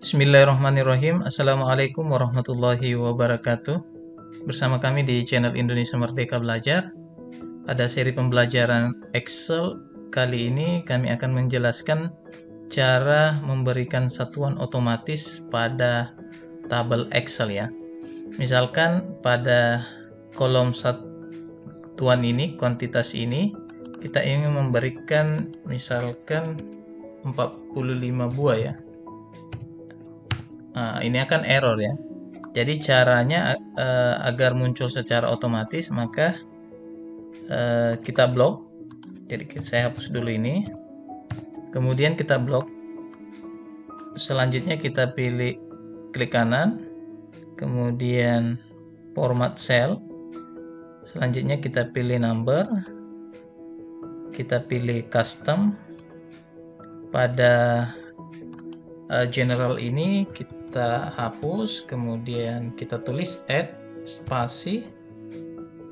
Bismillahirrahmanirrahim. Assalamualaikum warahmatullahi wabarakatuh. Bersama kami di channel Indonesia Merdeka Belajar. Pada seri pembelajaran Excel kali ini kami akan menjelaskan cara memberikan satuan otomatis pada tabel Excel ya. Misalkan pada kolom satuan ini, kuantitas ini, kita ingin memberikan misalkan 45 buah ya. Nah, ini akan error ya. Jadi caranya agar muncul secara otomatis, maka kita blok. Jadi saya hapus dulu ini. Kemudian kita blok. Selanjutnya kita pilih klik kanan. Kemudian format cell. Selanjutnya kita pilih number. Kita pilih custom. Pada general ini kita hapus, kemudian kita tulis add spasi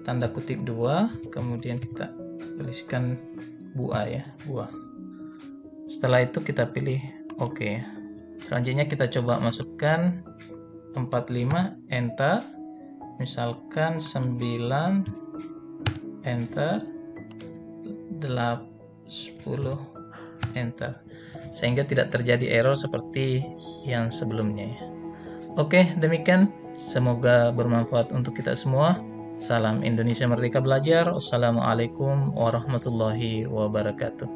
tanda kutip 2, kemudian kita tuliskan buah ya, buah. Setelah itu kita pilih OK. Selanjutnya kita coba masukkan 45, enter. Misalkan 9, enter. 10, enter. Sehingga tidak terjadi error seperti yang sebelumnya ya. Oke, demikian. Semoga bermanfaat untuk kita semua. Salam Indonesia Merdeka Belajar. Wassalamualaikum warahmatullahi wabarakatuh.